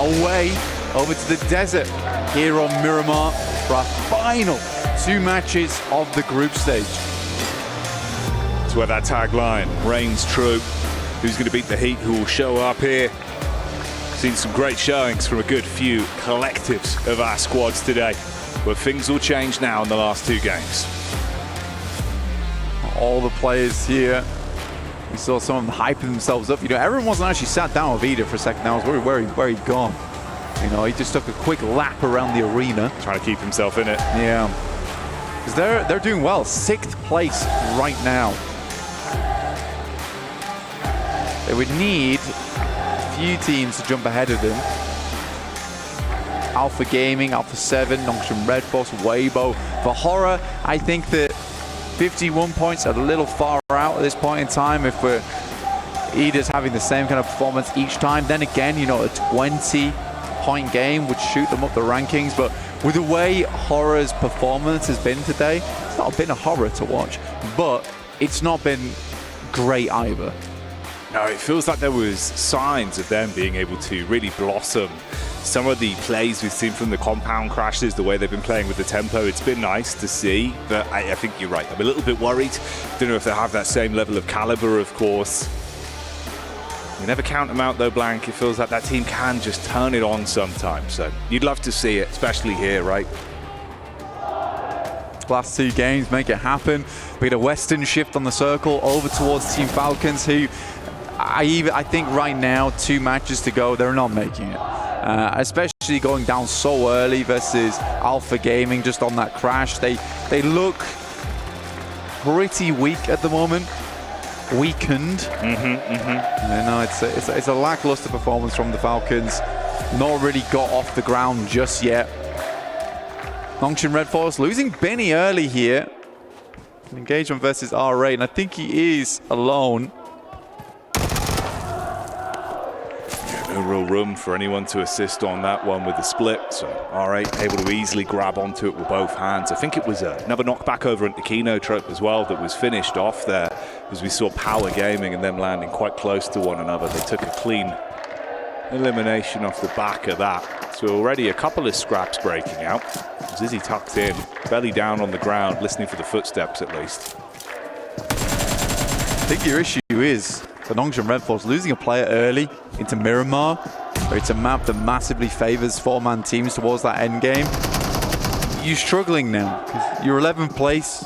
away over to the desert here on Miramar for our final 2 matches of the group stage. It's where that tagline reigns true. Who's going to beat the heat? Who will show up here? Seen some great showings from a good few collectives of our squads today, but things will change now in the last 2 games. All the players here, we saw some of them hyping themselves up. You know, everyone wasn't actually sat down with Ida for a second. I was worried where he'd gone. You know, he just took a quick lap around the arena. Trying to keep himself in it. Yeah. Because they're doing well. 6th place right now. They would need a few teams to jump ahead of them. Alpha Gaming, Alpha 7, Nongshim Red Force, Weibo. For Horror, I think that 51 points are a little far out at this point in time. If Ida's having the same kind of performance each time, then again, you know, a 20-point game would shoot them up the rankings. But with the way Horror's performance has been today, it's not been a horror to watch, but it's not been great either. No, it feels like there was signs of them being able to really blossom. Some of the plays we've seen from the compound crashes, the way they've been playing with the tempo, it's been nice to see, but I think you're right. I'm a little bit worried. Don't know if they have that same level of caliber, of course. You never count them out though, Blank. It feels like that team can just turn it on sometimes. So you'd love to see it, especially here, right? Last 2 games make it happen. We get a Western shift on the circle over towards Team Falcons, who I think right now, 2 matches to go, they're not making it. Especially going down so early versus Alpha Gaming just on that crash. They look pretty weak at the moment. Weakened. You know, it's a lackluster performance from the Falcons. Not really got off the ground just yet. Nongshim Red Force losing Benny early here. Engagement versus R8, and I think he is alone. No real room for anyone to assist on that one with the split, so R8 able to easily grab onto it with both hands. I think it was another knockback over at the Kino trope as well that was finished off there, as we saw Power Gaming and them landing quite close to one another. They took a clean elimination off the back of that. So already a couple of scraps breaking out. Zizzy tucked in, belly down on the ground, listening for the footsteps at least. I think your issue is the Nongshim Red Force losing a player early into Miramar, where it's a map that massively favors 4-man teams towards that end game. You're struggling now. You're 11th place.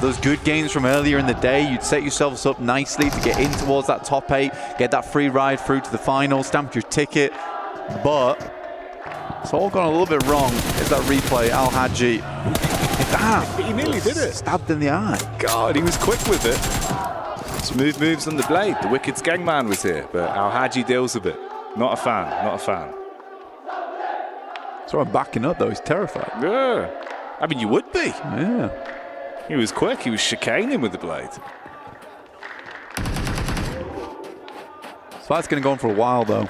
Those good games from earlier in the day, you'd set yourselves up nicely to get in towards that top 8, get that free ride through to the final, stamp your ticket. But it's all gone a little bit wrong. It's that replay, Al Haji. Damn! He nearly did it. Stabbed in the eye. God, he was quick with it. Smooth moves on the blade. The Wicked Skengman was here, but Al Haji deals with it. Not a fan, not a fan. So I'm backing up though, he's terrified. Yeah. I mean, you would be. Yeah. He was quick, he was chicaning with the blade. This fight's going to go on for a while though.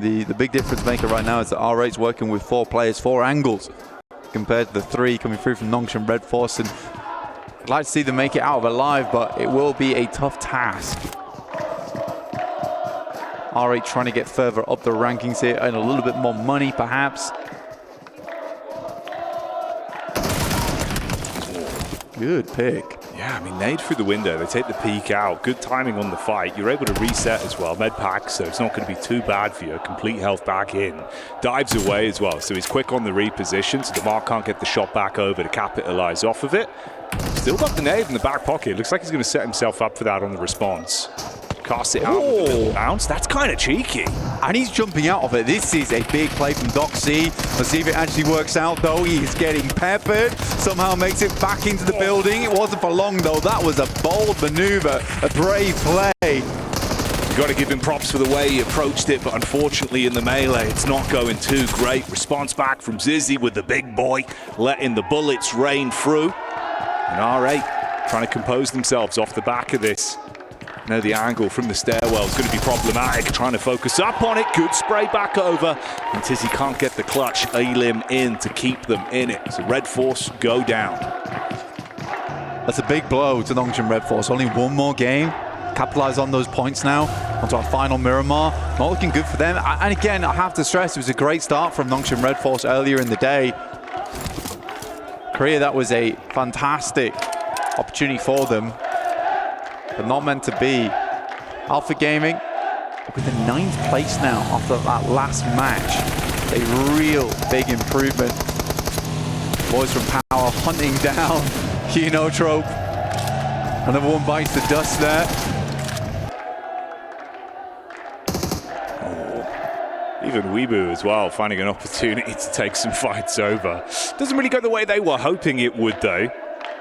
The big difference maker right now is that R8's working with 4 players, 4 angles, compared to the 3 coming through from Nongshim Red Force. And I'd like to see them make it out of alive, but it will be a tough task. R8 trying to get further up the rankings here and a little bit more money perhaps. Good pick. Yeah, I mean, nade through the window. They take the peek out. Good timing on the fight. You're able to reset as well. Med pack, so it's not going to be too bad for you. Complete health back in. Dives away as well, so he's quick on the reposition, so the Mark can't get the shot back over to capitalize off of it. Still got the nade in the back pocket. Looks like he's going to set himself up for that on the response. Casts it out with a little bounce. That's kind of cheeky. And he's jumping out of it. This is a big play from Doc C. Let's see if it actually works out, though. He's getting peppered. Somehow makes it back into the building. It wasn't for long, though. That was a bold maneuver, a brave play. You've got to give him props for the way he approached it, but unfortunately in the melee, it's not going too great. Response back from Zizzy with the big boy, letting the bullets rain through. And R8 trying to compose themselves off the back of this. Now the angle from the stairwell is going to be problematic. Trying to focus up on it. Good spray back over. And Tizzy can't get the clutch Elim in to keep them in it. So Red Force go down. That's a big blow to Nongshim Red Force. Only 1 more game. capitalize on those points now onto our final Miramar. Not looking good for them. And again, I have to stress, it was a great start from Nongshim Red Force earlier in the day. Korea, that was a fantastic opportunity for them, but not meant to be. Alpha Gaming with the 9th place now after that last match. A real big improvement. Boys from Power hunting down Kinotrope. Another one bites the dust there. Even Weibo as well, finding an opportunity to take some fights over. Doesn't really go the way they were hoping it would, though.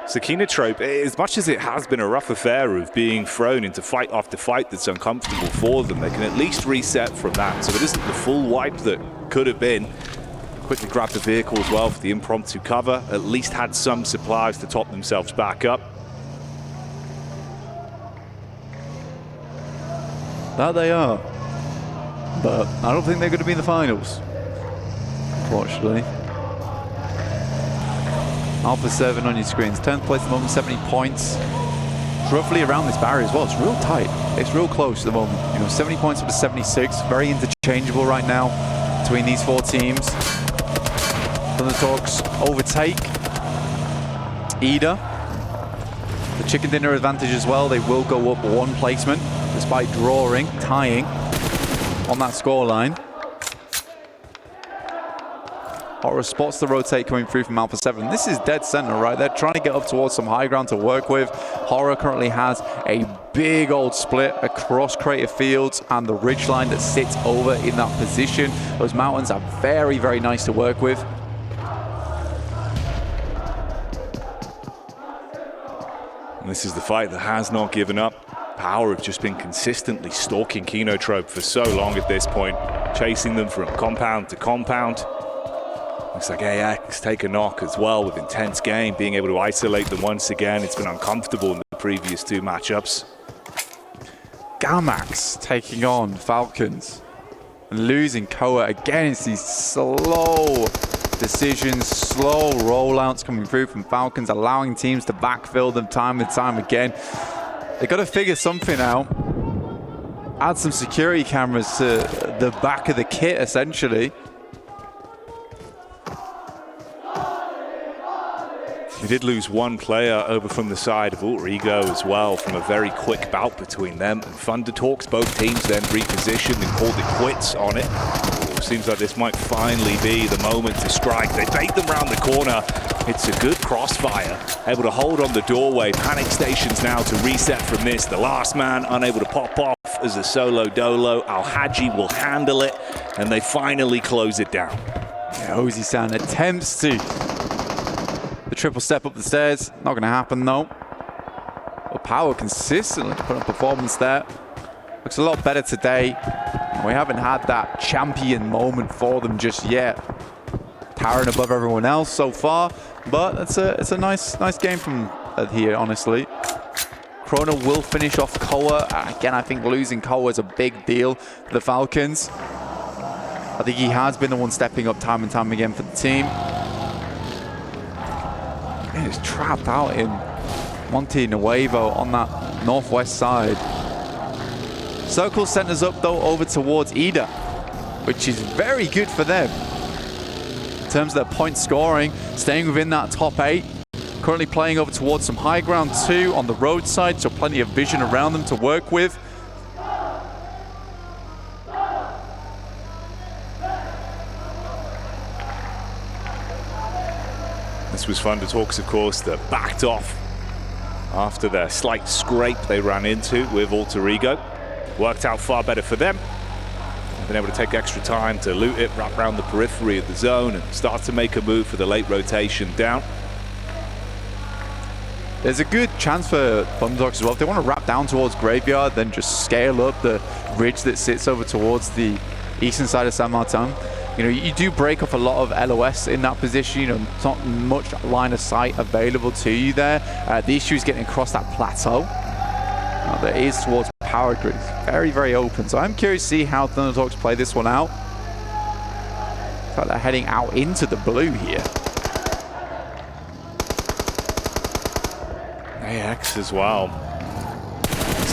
So Kinotrope, as much as it has been a rough affair of being thrown into fight after fight that's uncomfortable for them, they can at least reset from that. So it isn't the full wipe that could have been. Quickly grabbed the vehicle as well for the impromptu cover. At least had some supplies to top themselves back up. That they are. But I don't think they're going to be in the finals, unfortunately. Alpha 7 on your screens. 10th place at the moment, 70 points. It's roughly around this barrier as well. It's real tight. It's real close at the moment. You know, 70 points up to 76. Very interchangeable right now between these 4 teams. Thundertalks overtake Ida. The chicken dinner advantage as well. They will go up 1 placement despite drawing, tying on that scoreline. Horror spots the rotate coming through from Alpha 7. This is dead center, right? They're trying to get up towards some high ground to work with. Horror currently has a big old split across Crater Fields and the ridgeline that sits over in that position. Those mountains are very, very nice to work with. And this is the fight that has not given up. Power have just been consistently stalking Kinotrope for so long at this point, chasing them from compound to compound. Looks like AX take a knock as well with intense game, being able to isolate them once again. It's been uncomfortable in the previous 2 matchups. Gamax taking on Falcons and losing Koa again. It's these slow decisions, slow rollouts coming through from Falcons, allowing teams to backfill them time and time again. They've got to figure something out. Add some security cameras to the back of the kit, essentially. We did lose 1 player over from the side of Alter Ego as well, from a very quick bout between them and Thunder Talks. Both teams then repositioned and called it quits on it. Seems like this might finally be the moment to strike. They bait them round the corner. It's a good crossfire. Able to hold on the doorway. Panic stations now to reset from this. The last man unable to pop off as a solo dolo. Al-Haji will handle it, and they finally close it down. Yeah, Ozi-san attempts to the triple step up the stairs. Not going to happen though. But Power consistently putting up performance there. Looks a lot better today. We haven't had that champion moment for them just yet. Towering above everyone else so far, but it's a nice game from here, honestly. Chrono will finish off Koa. Again, I think losing Koa is a big deal for the Falcons. I think he has been the one stepping up time and time again for the team. He's trapped out in Monte Nuevo on that northwest side. Circle centers up though over towards Ida, which is very good for them in terms of their point scoring, staying within that top 8. Currently playing over towards some high ground too on the roadside, so plenty of vision around them to work with. This was Thunder Talks, of course, that backed off after their slight scrape they ran into with Alter Ego. Worked out far better for them. They've been able to take extra time to loot it, wrap around the periphery of the zone, and start to make a move for the late rotation down. There's a good chance for Thunderdogs as well. If they want to wrap down towards Graveyard, then just scale up the ridge that sits over towards the eastern side of San Martin. You know, you do break up a lot of LOS in that position. You know, it's not much line of sight available to you there. The issue is getting across that plateau. That is towards Power Grid. Very, very open. So I'm curious to see how Thunderdogs play this one out. Looks like they're heading out into the blue here. AX as well.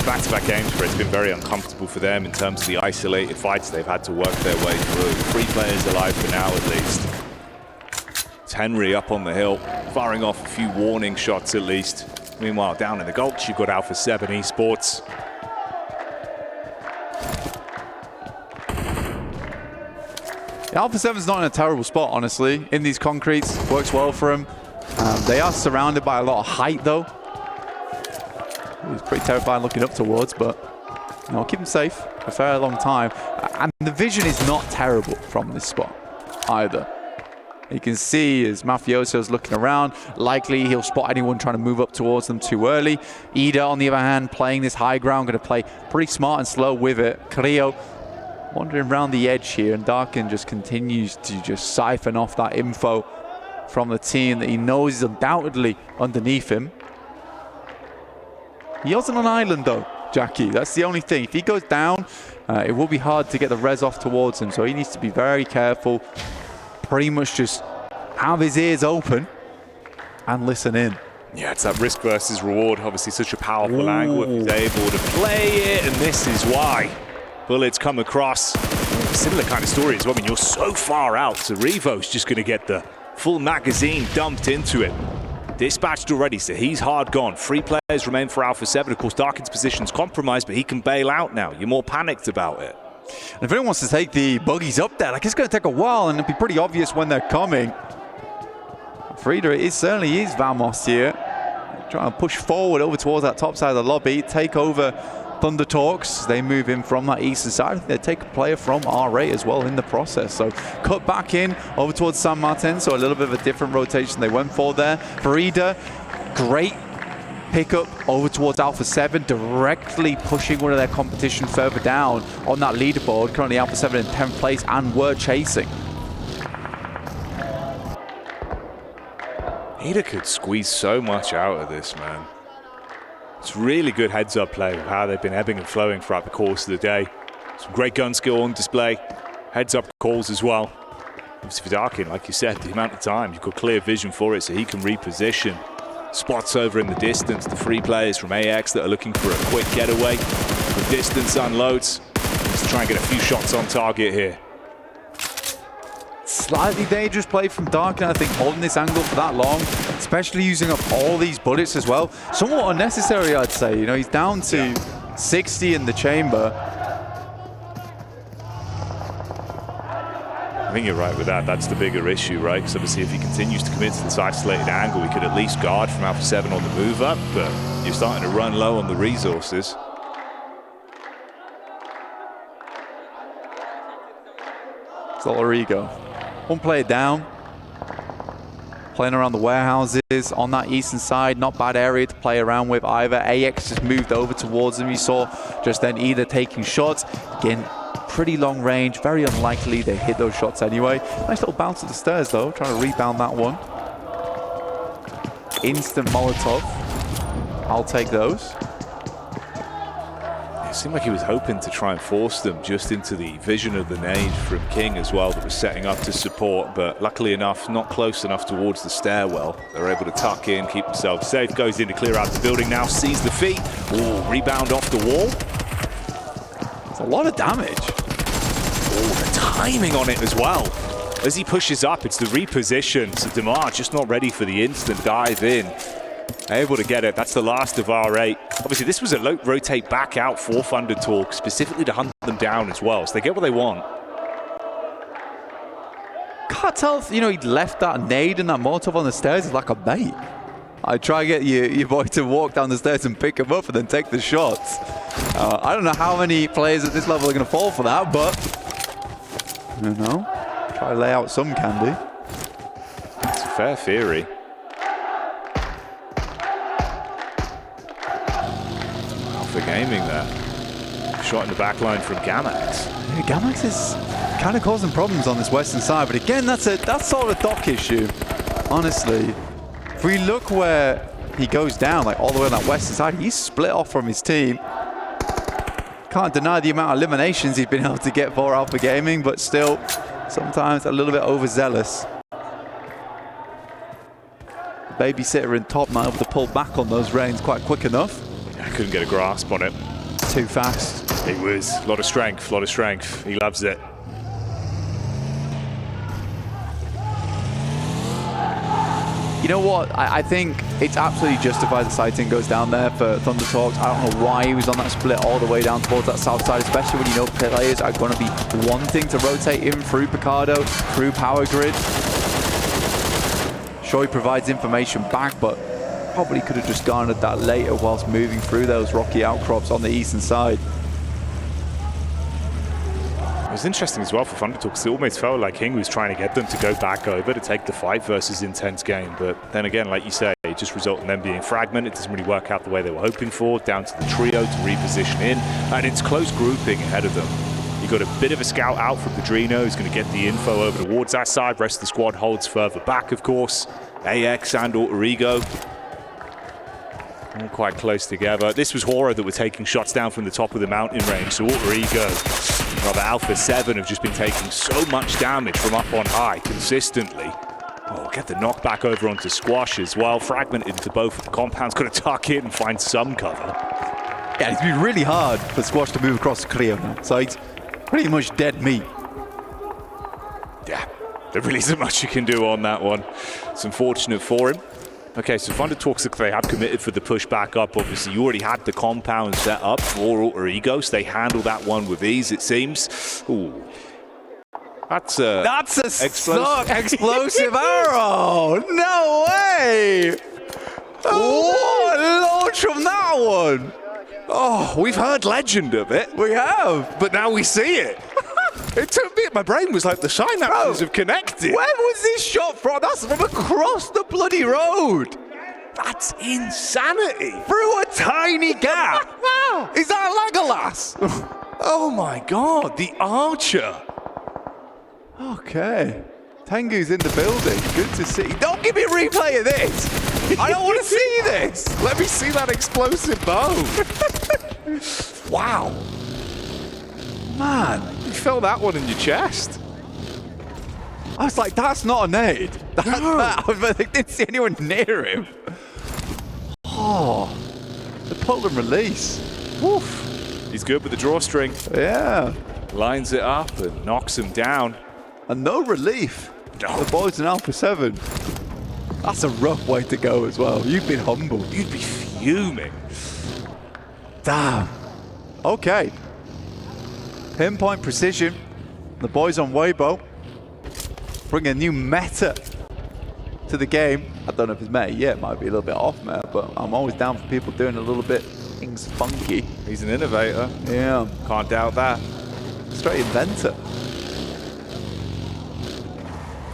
It's back-to-back games where it's been very uncomfortable for them in terms of the isolated fights they've had to work their way through. 3 players alive for now, at least. It's Henry up on the hill, firing off a few warning shots at least. Meanwhile, down in the Gulch, you've got Alpha 7 Esports. Alpha 7's not in a terrible spot, honestly. In these concretes, works well for them. They are surrounded by a lot of height, though. It's pretty terrifying looking up towards, but you know, keep them safe for a fair long time. And the vision is not terrible from this spot either. You can see as Mafioso's looking around, likely he'll spot anyone trying to move up towards them too early. Ida, on the other hand, playing this high ground, going to play pretty smart and slow with it. Creo wandering around the edge here, and Darkin just continues to just siphon off that info from the team that he knows is undoubtedly underneath him. He wasn't on island though, Jackie. That's the only thing. If he goes down, it will be hard to get the res off towards him, so he needs to be very careful. Pretty much just have his ears open and listen in. Yeah, it's that risk versus reward. Obviously such a powerful angle if he's able to play it, and this is why. Bullets come across. A similar kind of story as well. I mean, you're so far out, so Revo's just going to get the full magazine dumped into it. Dispatched already, so he's hard gone. 3 players remain for Alpha 7. Of course, Darkin's position's compromised, but he can bail out now. You're more panicked about it. And if anyone wants to take the buggies up there, like, it's going to take a while, and it'll be pretty obvious when they're coming. Frida, it certainly is Vamos here. Trying to push forward over towards that top side of the lobby, take over Thunder Talks. They move in from that eastern side. I think they take a player from R8 as well in the process. So cut back in over towards San Martin. So a little bit of a different rotation they went for there. Frida, great pickup over towards Alpha 7, directly pushing one of their competition further down on that leaderboard. Currently Alpha 7 in 10th place, and were chasing. Ida could squeeze so much out of this, man. It's really good heads-up play of how they've been ebbing and flowing throughout the course of the day. Some great gun skill on display, heads-up calls as well. Obviously for Darkin, like you said, the amount of time, you've got clear vision for it so he can reposition. Spots over in the distance, the 3 players from AX that are looking for a quick getaway. The distance unloads. Let's try and get a few shots on target here. Slightly dangerous play from Darkin, I think, holding this angle for that long, especially using up all these bullets as well. Somewhat unnecessary, I'd say. You know, he's down to 60 in the chamber. I think you're right with that. That's the bigger issue, right? Because obviously if he continues to commit to this isolated angle, he could at least guard from Alpha 7 on the move up, but you're starting to run low on the resources. Zolarigo. One player down. Playing around the warehouses on that eastern side. Not bad area to play around with either. AX just moved over towards him. You saw just then either taking shots. Again, pretty long range. Very unlikely they hit those shots anyway. Nice little bounce at the stairs though. Trying to rebound that one. Instant Molotov. I'll take those. It seemed like he was hoping to try and force them just into the vision of the nade from King as well that was setting up to support, but luckily enough, not close enough towards the stairwell. They're able to tuck in, keep themselves safe. Goes in to clear out the building now, sees the feet. Ooh, rebound off the wall. It's a lot of damage. Oh, the timing on it as well. As he pushes up, it's the reposition. So Demar just not ready for the instant dive in. Able to get it. That's the last of R8. Obviously, this was a rotate back out for Thunder Talk, specifically to hunt them down as well. So they get what they want. Can't tell if, you know, he'd left that nade and that Molotov on the stairs like a bait. I'd try to get your boy to walk down the stairs and pick him up and then take the shots. I don't know how many players at this level are going to fall for that, but I don't know. Try to lay out some candy. It's a fair theory. For gaming there. Shot in the back line from Gamax. Yeah, Gamax is kind of causing problems on this western side, but again, that's sort of a dock issue, honestly. If we look where he goes down, like all the way on that western side, he's split off from his team. Can't deny the amount of eliminations he's been able to get for Alpha Gaming, but still, sometimes a little bit overzealous. The babysitter in top might be able to pull back on those reins quite quick enough. I couldn't get a grasp on it. just too fast. He was. A lot of strength, a lot of strength. He loves it. You know what? I think it's absolutely justified the sighting goes down there for Thunder Talks. I don't know why he was on that split all the way down towards that south side, especially when you know players are going to be wanting to rotate him through Picardo, through Power Grid. Sure, he provides information back, but probably could have just garnered that later whilst moving through those rocky outcrops on the eastern side. It was interesting as well for Thunder Talks. It almost felt like King was trying to get them to go back over to take the fight versus intense game. But then again, like you say, it just resulted in them being fragmented. It doesn't really work out the way they were hoping for. Down to the trio to reposition in. And it's close grouping ahead of them. You've got a bit of a scout out from Pedrino, who's going to get the info over towards that side. Rest of the squad holds further back, of course. AX and Alter Ego. All quite close together. This was Horror that were taking shots down from the top of the mountain range. So Alter Ego, rather Alpha 7, have just been taking so much damage from up on high consistently. Oh, get the knockback over onto Squash as well. Fragmented into both compounds. Got to tuck in and find some cover. Yeah, it's been really hard for Squash to move across Cleo now. So it's pretty much dead meat. Yeah, there really isn't much you can do on that one. It's unfortunate for him. Okay, so Thunder Talks, they have committed for the push back up. Obviously, you already had the compound set up for Alter Ego, so they handle that one with ease, it seems. Ooh. That's a explosive arrow! No way! Oh, what a launch from that one! Oh, we've heard legend of it. We have. But now we see it. It took me, my brain was like the synapses have connected. Where was this shot from? That's from across the bloody road. That's insanity. Through a tiny gap. Is that Legolas? Oh my God, the archer. Okay. Tengu's in the building. Good to see. Don't give me a replay of this. I don't want to see this. Let me see that explosive bow. Wow. Man, you felt that one in your chest. I was like, that's not a nade. I didn't see anyone near him. Oh, the pull and release. Woof. He's good with the drawstring. Yeah. Lines it up and knocks him down. And no relief. No. The boy's an Alpha 7. That's a rough way to go as well. You've been humbled. You'd be fuming. Damn. Okay. Pinpoint precision. The boys on Weibo bring a new meta to the game. I don't know if it's meta yet. It might be a little bit off meta, but I'm always down for people doing a little bit things funky. He's an innovator. Yeah. Can't doubt that. Straight inventor.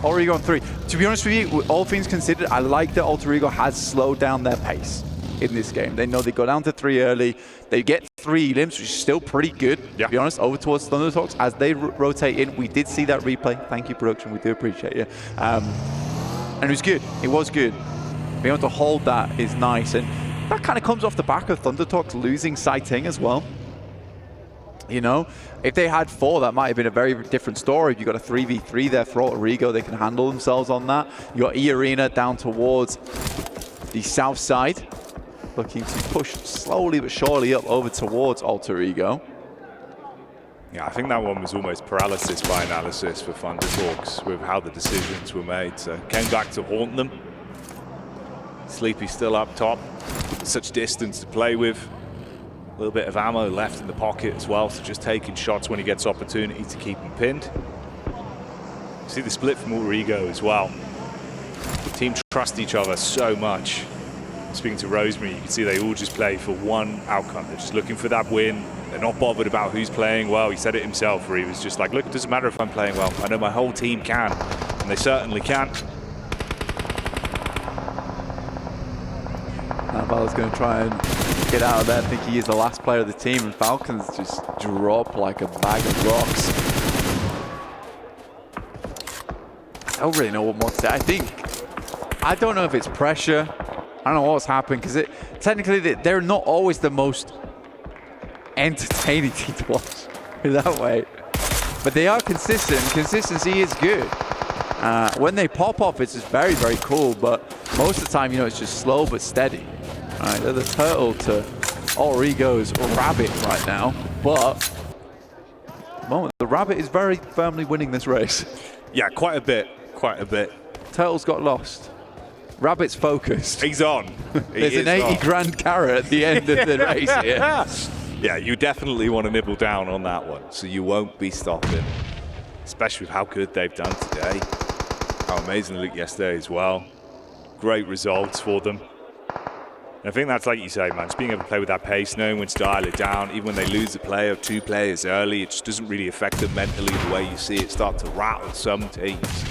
Alter Ego on 3. To be honest with you, all things considered, I like that Alter Ego has slowed down their pace in this game. They know they go down to 3 early. They get 3 limbs, which is still pretty good, to be honest, over towards Thunder Talks. As they rotate in, we did see that replay. Thank you, production. We do appreciate you. And it was good. It was good. Being able to hold that is nice. And that kind of comes off the back of Thunder Talks losing Sighting as well. You know, if they had 4, that might have been a very different story. You got a 3v3 there for Alter Ego. They can handle themselves on that. You got E-Arena down towards the south side, looking to push slowly but surely up over towards Alter Ego. Yeah, I think that one was almost paralysis by analysis for Thunder Talks with how the decisions were made. So came back to haunt them. Sleepy still up top. Such distance to play with. A little bit of ammo left in the pocket as well, so just taking shots when he gets opportunity to keep him pinned. You see the split from Alter Ego as well. The team trust each other so much. Speaking to Rosemary, you can see they all just play for one outcome. They're just looking for that win. They're not bothered about who's playing well. He said it himself, where he was just like, look, it doesn't matter if I'm playing well. I know my whole team can, and they certainly can. Bala's going to try and get out of there. I think he is the last player of the team, and Falcons just drop like a bag of rocks. I don't really know what more to say. I don't know if it's pressure. I don't know what's happened, because technically they're not always the most entertaining team to watch in that way. But they are consistent. Consistency is good. When they pop off, it's just very, very cool. But most of the time, you know, it's just slow but steady. All right, they're the turtle to Origo's Rabbit right now, but at the moment the Rabbit is very firmly winning this race. Yeah, quite a bit. Turtle's got lost. Rabbit's focused. He's on. There's an 80 grand carrot at the end of the race here. Yeah, you definitely want to nibble down on that one, so you won't be stopping, especially with how good they've done today. How amazing they looked yesterday as well. Great results for them. And I think that's like you say, man, just being able to play with that pace, knowing when to dial it down, even when they lose a player or two players early, it just doesn't really affect them mentally the way you see it start to rattle some teams.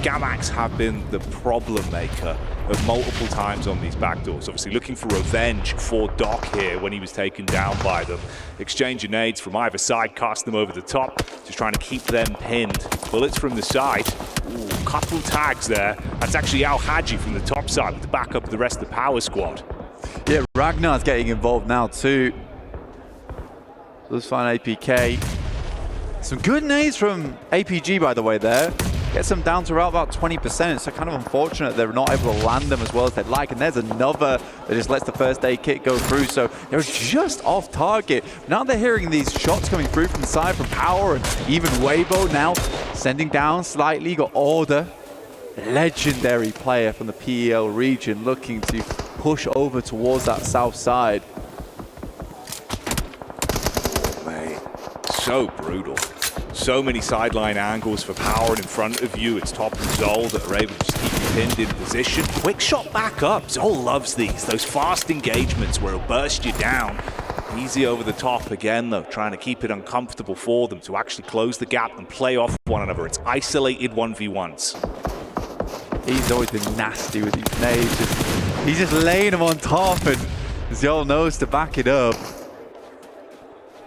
Gamax have been the problem maker of multiple times on these backdoors. Obviously looking for revenge for Doc here when he was taken down by them. Exchanging nades from either side, casting them over the top, just trying to keep them pinned. Bullets from the side. Ooh, couple tags there. That's actually Al Haji from the top side with the backup of the rest of the power squad. Yeah, Ragnar's getting involved now too. Let's find APK. Some good nades from APG, by the way, there. Gets them down to around about 20%. So kind of unfortunate they're not able to land them as well as they'd like. And there's another that just lets the first aid kit go through. So they're just off target. Now they're hearing these shots coming through from the side from Power and even Weibo now sending down slightly. Got Order, legendary player from the PEL region, looking to push over towards that south side. Oh, mate, so brutal. So many sideline angles for Power in front of you. It's Top and Zol that are able to just keep you pinned in position. Quick shot back up. Zol loves these. Those fast engagements where he'll burst you down. Easy over the top again, though, trying to keep it uncomfortable for them to actually close the gap and play off one another. It's isolated 1v1s. He's always been nasty with these nades. He's just laying them on top, and Zol knows to back it up.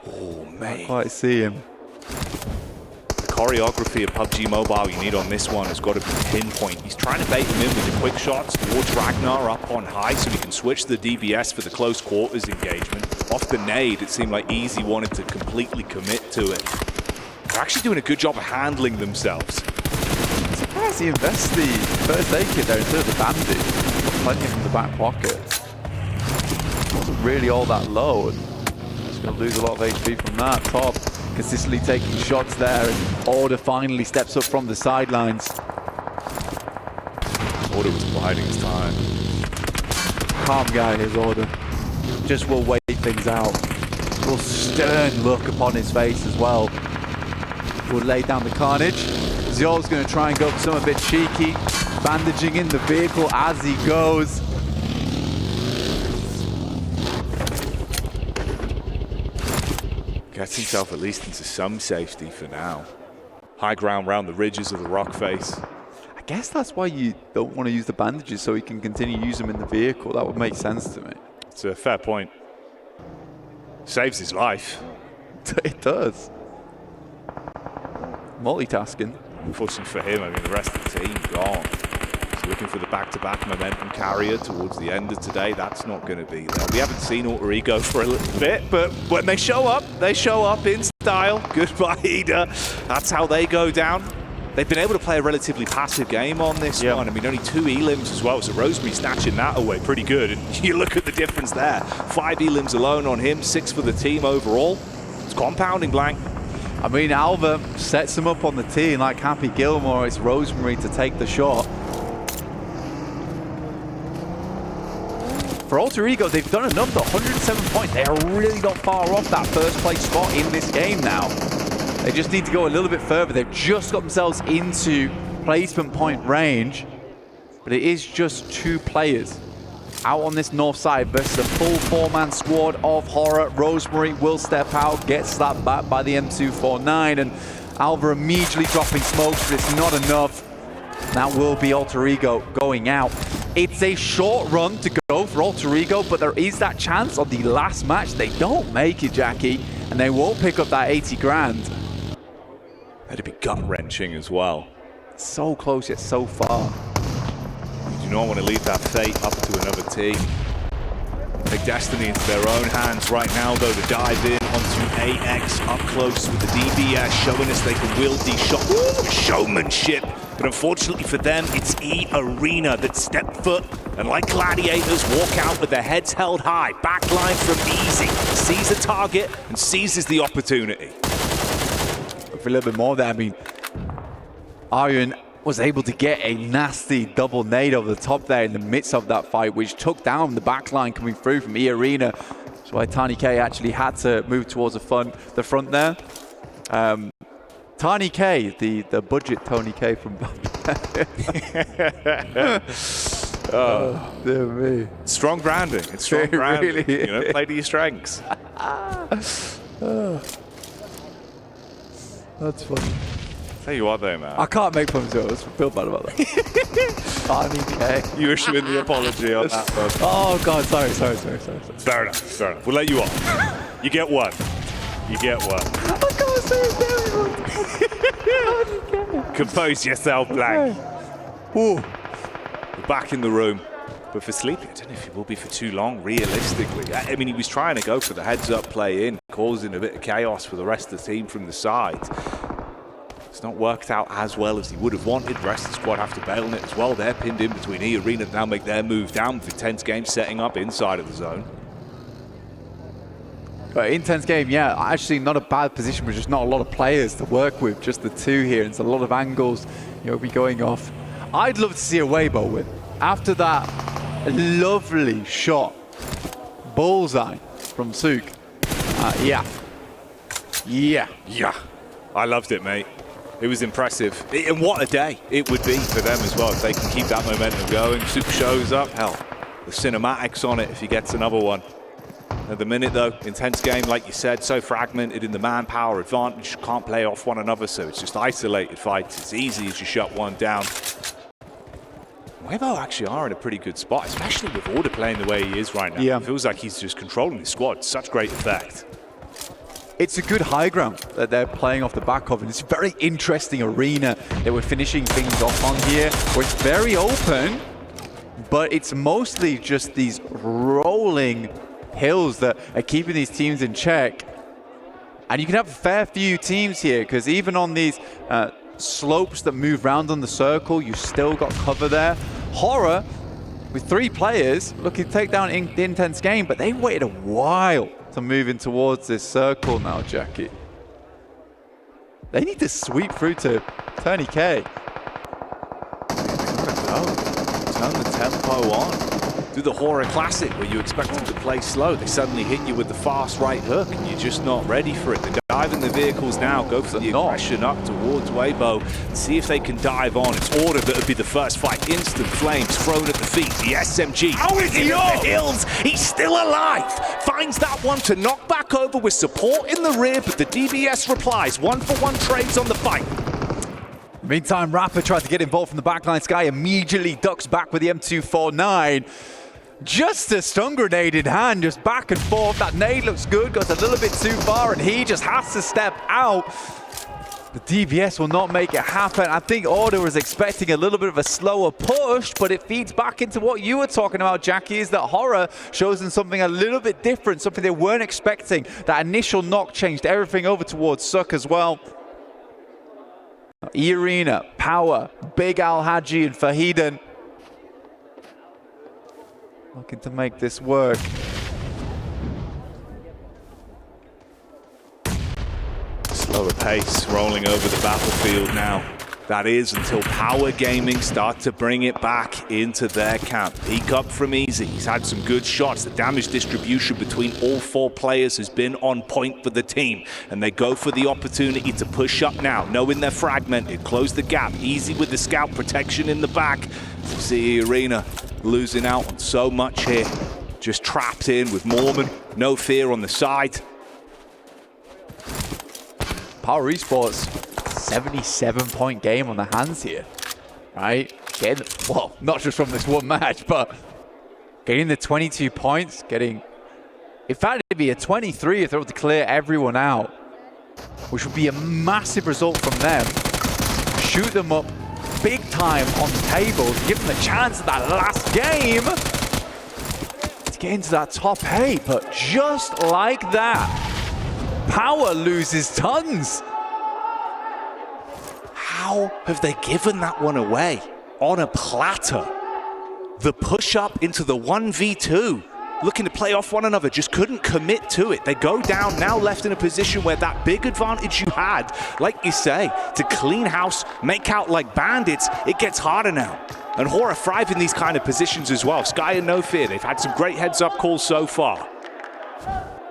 Oh, mate. Can't quite see him. Choreography of PUBG Mobile you need on this one has got to be pinpoint. He's trying to bait him in with the quick shots towards Ragnar up on high so he can switch the DBS for the close quarters engagement. Off the nade, it seemed like Easy wanted to completely commit to it. They're actually doing a good job of handling themselves. I'm surprised he invests the first aid kit there instead of the bandage. Plenty from the back pocket. It wasn't really all that low. And just going to lose a lot of HP from that. Top consistently taking shots there, and Order finally steps up from the sidelines. Order was biding his time. Calm guy, his Order. Just will wait things out. Real stern look upon his face as well. Will lay down the carnage. Zol's going to try and go for something a bit cheeky, bandaging in the vehicle as he goes. Gets himself at least into some safety for now. High ground round the ridges of the rock face. I guess that's why you don't want to use the bandages, so he can continue to use them in the vehicle. That would make sense to me. It's a fair point. Saves his life. It does. Multitasking. Unfortunately for him, I mean, the rest of the team gone. So looking for the back-to-back momentum carrier towards the end of today. That's not going to be there. We haven't seen Alter Ego for a little bit, but when they show up in style. Goodbye, Ida. That's how they go down. They've been able to play a relatively passive game on this one. I mean, only 2 elims as well, so Rosemary snatching that away pretty good. And you look at the difference there. 5 elims alone on him, 6 for the team overall. It's compounding, Blank. I mean, Alva sets him up on the tee, and like Happy Gilmore, it's Rosemary to take the shot. For Alter Ego, they've done enough, though. 107 points. They are really not far off that first place spot in this game now. They just need to go a little bit further. They've just got themselves into placement point range, but it is just 2 players out on this north side versus a full 4-man squad of Horror. Rosemary will step out, get slapped back by the M249, and Alva immediately dropping smokes, but it's not enough. That will be Alter Ego going out. It's a short run to go for Alter Ego, but there is that chance on the last match. They don't make it, Jackie, and they won't pick up that 80 grand. That'd be gut-wrenching as well. So close yet so far. You do not want to leave that fate up to another team. Take destiny into their own hands right now, though, to dive in onto AX up close with the DBS, showing us they can wield these shots. Ooh, showmanship. But unfortunately for them, it's E Arena that stepped foot And like gladiators, walk out with their heads held high. Backline from Easy. Sees the target and seizes the opportunity. For a little bit more there, I mean, Aryan was able to get a nasty double nade over the top there in the midst of that fight, which took down the backline coming through from E-Arena. That's why Tiny K actually had to move towards the front there. Tiny K, the budget Tony K from oh, dear me. Strong branding. It's strong branding. Really you know, play to your strengths. That's funny. Tell you what though, man. I can't make fun of it. I feel bad about that. Tiny K. You issuing the apology on that one. Oh God, sorry. Fair enough. We'll let you off. You get one. You get one. I can't say it. Compose yourself, Blank. Ooh. We're back in the room. But for Sleepy, I don't know if it will be for too long, realistically. I mean, he was trying to go for the heads-up play in, causing a bit of chaos for the rest of the team from the side. It's not worked out as well as he would have wanted. The rest of the squad have to bail on it as well. They're pinned in between E-Arena to now make their move down. The intense game setting up inside of the zone. Intense game, yeah. Actually, not a bad position, but just not a lot of players to work with. Just the two here. It's a lot of angles, be going off. I'd love to see a Weibo win. After that lovely shot, bullseye from Sook. Yeah. I loved it, mate. It was impressive. And what a day it would be for them as well if they can keep that momentum going. Sook shows up. Hell, the cinematics on it if he gets another one. At the minute, though, intense game, like you said, so fragmented in the manpower advantage. Can't play off one another, so it's just isolated fights. It's easy as you shut one down. Weibo actually are in a pretty good spot, especially with Order playing the way he is right now. Yeah. It feels like he's just controlling his squad. Such great effect. It's a good high ground that they're playing off the back of, and it's a very interesting arena that we're finishing things off on here, where it's very open, but it's mostly just these rolling hills that are keeping these teams in check. And you can have a fair few teams here, because even on these slopes that move around on the circle, you still got cover there. Horror, with 3 players, looking to take down the intense game, but they waited a while to move in towards this circle now, Jackie. They need to sweep through to Tony K. Turn the tempo on. Do the Horror Classic where you expect them to play slow. They suddenly hit you with the fast right hook and you're just not ready for it. They dive in the vehicles now, go for the aggression up towards Weibo, see if they can dive on. It's Order that would be the first fight. Instant flames thrown at the feet. The SMG. Oh, is he on the hills? He's still alive. Finds that one to knock back over with support in the rear, but the DBS replies. 1-for-1 trades on the fight. Meantime, Rapper tried to get involved from the backline. Sky immediately ducks back with the M249. Just a stun grenade in hand, just back and forth. That nade looks good, goes a little bit too far, and he just has to step out. The DBS will not make it happen. I think Order was expecting a little bit of a slower push, but it feeds back into what you were talking about, Jackie, is that Horror shows them something a little bit different, something they weren't expecting. That initial knock changed everything over towards Suk as well. E-Arena, Power, Big Al Haji, and Fahiden looking to make this work. Slower pace rolling over the battlefield now. That is until Power Gaming start to bring it back into their camp. Peek up from Easy. He's had some good shots. The damage distribution between all 4 players has been on point for the team. And they go for the opportunity to push up now, knowing they're fragmented. Close the gap. Easy with the scout protection in the back. You see Arena losing out on so much here. Just trapped in with Mormon. No fear on the side. Power Esports, 77-point game on the hands here, right? Getting, well, not just from this one match, but getting the 22 points, getting, in fact, it'd be a 23 if they were to clear everyone out, which would be a massive result from them. Shoot them up big time on the table, give them a chance at that last game to get into that top 8, but just like that, Power loses tons. How have they given that one away on a platter? The push-up into the 1v2. Looking to play off one another, just couldn't commit to it. They go down, now left in a position where that big advantage you had, like you say, to clean house, make out like bandits, it gets harder now. And Hora thrive in these kind of positions as well. Sky and No Fear, they've had some great heads-up calls so far.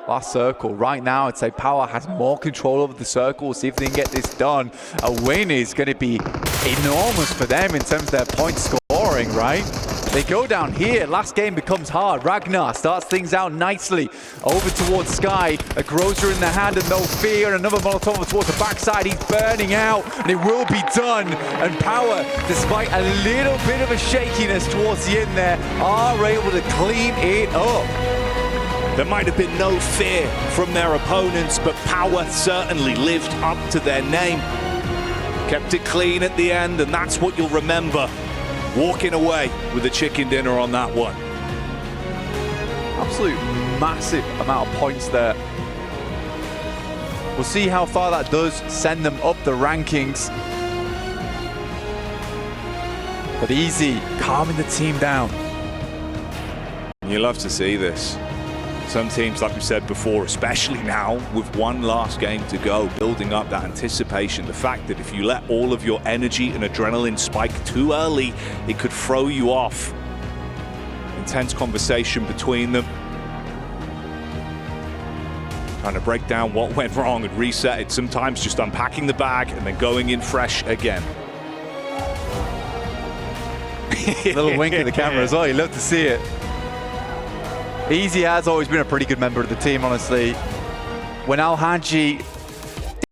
Last circle. Right now, I'd say Power has more control over the circle. We'll see if they can get this done. A win is going to be enormous for them in terms of their point scoring, right? They go down here. Last game becomes hard. Ragnar starts things out nicely. Over towards Sky. A Grozer in the hand and No Fear. Another Molotov over towards the backside. He's burning out. And it will be done. And Power, despite a little bit of a shakiness towards the end there, are able to clean it up. There might have been no fear from their opponents, but Power certainly lived up to their name. Kept it clean at the end, and that's what you'll remember. Walking away with a chicken dinner on that one. Absolute massive amount of points there. We'll see how far that does send them up the rankings. But easy, calming the team down. You love to see this. Some teams, like we said before, especially now with one last game to go, building up that anticipation. The fact that if you let all of your energy and adrenaline spike too early, it could throw you off. Intense conversation between them. Trying to break down what went wrong and reset it. Sometimes just unpacking the bag and then going in fresh again. Little wink at the camera as well. You love to see it. Easy has always been a pretty good member of the team, honestly. When Al Haji